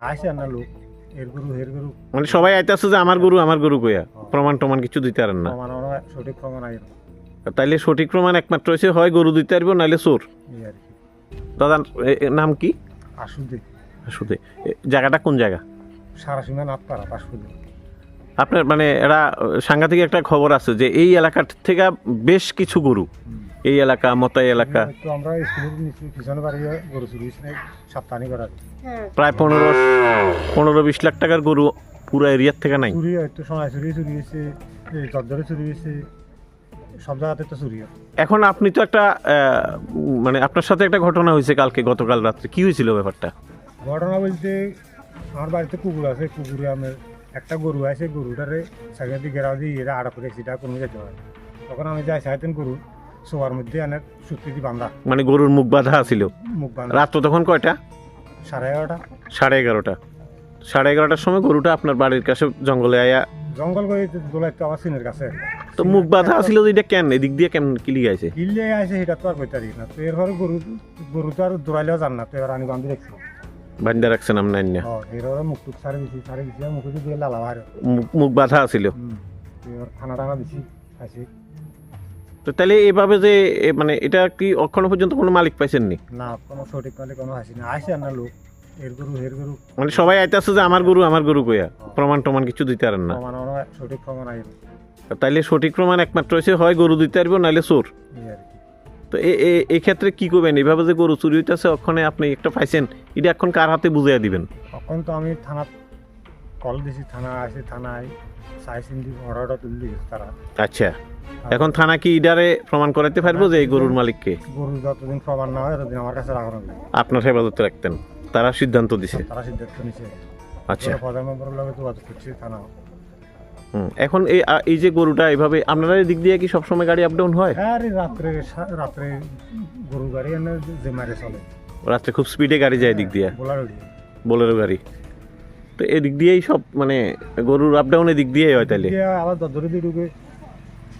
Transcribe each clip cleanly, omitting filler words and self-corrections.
আসে না লোক এর গরু মানে সবাই আইতাছে যে আমার গরু কইয়া প্রমাণ টমান কিছু দিতে পারেন না। প্রমাণ সঠিক প্রমাণ আই তাইলে সঠিক প্রমাণ একমাত্র হচ্ছে হয় গরু দিতে পারবো নাহলে চোর। এই আর কি। দাদা নাম কি? আসুদে আসলে জায়গাটা কোন জায়গা? সারাসীমা নাথপাড়া পাশপুরে। আপনার মানে এরা সাংঘাতিক একটা খবর আছে যে এই এলাকার থেকে বেশ কিছু গরু এই এলাকা মতাই এলাকা তো আমরা স্কুলের পিছনে বাড়ি গরু চুরি সাপ্তাহিক করা প্রায় 15-20 লাখ টাকার গরু পুরো এরিয়ার থেকে নাই। চুরি হয়তো সোনায় চুরি হয়েছে, দরদরে চুরি হয়েছে, সব জায়গাতে তো চুরি হয়। এখন আপনি তো একটা মানে আপনার সাথে একটা ঘটনা হয়েছে গতকাল রাত্রে, কি হয়েছিল ব্যাপারটা? ঘটনা বলতে আমার বাড়িতে কুকুর আছে, কুকুরে আমার একটা গরু আছে, গরুটারে সাইকেল দিয়ে ঘেরাও দিয়ে এরা আড়া করে সেটা কোনো যেতে হয়। তখন আমি যাই সাইতেন গরু শোয়ার মধ্যে অনেক সত্যি দিয়ে বান্ধা, মানে গরুর মুখ বাঁধা ছিল। মুখ বান্ধা রাত তো তখন কয়টা? 11:30। 11:30টার সময় গরুটা আপনার বাড়ির কাছে জঙ্গলে আয়া জঙ্গল করে দোলাইতো আমার সিনের কাছে। তো মুখ বাঁধা ছিল যে এটা কেন এদিক দিয়ে কেন কিলি গাইছে? কিনলে আছে সেটা তো আর কইতে পারি না। তো এরপরে গরু তো আর দৌড়াইলেও যান না, তো এবার আমি বান্ধি দেখছি বান্ধা রাখছেন আপনার না? এরপরে মুখ টুক সারে দিছি আর মুখে দিয়ে লালা ভার মুখ বাঁধা ছিল। এবার খানা টানা দিছি খাইছি। তো তাহলে এভাবে যে মানে এটা কি এখনো পর্যন্ত কোনো মালিক পাইছেননি? না, কোনো সঠিক মালিক কোনো হাসি না, আসে আর না লোক এর গরু মানে সবাই আইতাছে যে আমার গরু কইয়া প্রমাণ টমান কিছু দিতে পারেন না। প্রমাণ সঠিক প্রমাণ আই তাইলে সঠিক প্রমাণ একমাত্র হচ্ছে হয় গরু দিতে পারবো নাহলে চোর। এই আর কি। তো এই ক্ষেত্রে কি করবেন? এইভাবে যে গরু চুরি হইতেছে ওখানে আপনি একটা পাইছেন, এটা এখন কার হাতে বুঝাইয়া দিবেন? তখন তো আমি থানাত কল দিছি, থানা আসে, থানায় সাইসিন দি অর্ডারটা তুলে দিয়েছে তারা। আচ্ছা, এখন থানা কি ইডারে প্রমাণ করাতে পারবো যে এই গরুর মালিককে? গরু যতদিন প্রমাণ না হয় ততদিন আমার কাছে রাখানো যায়। আপনার হেফাজতে রাখতেন, তারা সিদ্ধান্ত দিছে। তারা সিদ্ধান্ত নিছে। আচ্ছা, প্রধান মেম্বারের লগে যোগাযোগ করছি থানা। এখন এই যে গরুটা এইভাবে আপনারা দিক দিয়ে কি সবসময় গাড়ি আপ ডাউন হয়? হ্যাঁ, রাত্রে গরু গাড়ি এনে যে মারে চলে, রাত্রে খুব স্পিডে গাড়ি যায় দিক দিয়ে, বোলেরো গাড়ি। তো এদিক দিয়েই সব মানে গরুর আপ ডাউন এদিক দিয়েই হয় তাইলে? আবার দরদরে দিয়ে ঢুকে।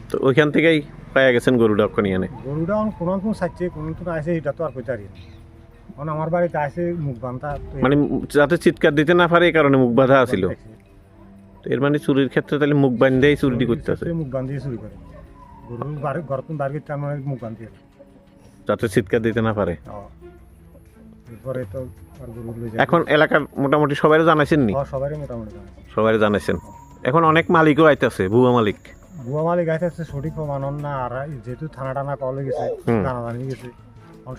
তো ওইখান থেকেই পাইয়া গেছেন গরুটা ওখানে এনে? গরুটা কোন সাইছে কোন আসে এটা তো আর কইতে পারি না। আমার বাড়িতে আসে মুখ বান্ধা, মানে যাতে চিৎকার দিতে না পারে এই কারণে মুখ বাঁধা ছিল। তো এর মানে চুরির ক্ষেত্রে তাহলে মুখ বান্ধেই চুরি করতে আছে? মুখ বান্ধিয়ে চুরি করে গরু ঘর বার করতে আমার মুখ বান্ধিয়ে, যাতে চিৎকার দিতে না পারে। এরপরে তো আর গরু লই যায়। এখন এলাকার মোটামুটি সবাই জানাইছেন নি? সবারই মোটামুটি জানে। সবাই জানাইছেন। এখন অনেক মালিকও আইতাছে, ভুয়া মালিক আছে সঠিক প্রমাণ না। আর যেহেতু থানা টানা কল হয়ে গেছে, জানাজানি গেছে,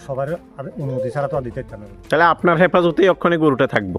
সবার অনুমতি ছাড়া তো আর দিতে চান না। তাহলে আপনার হেফাজতেই ওখানে গরুটা থাকবো।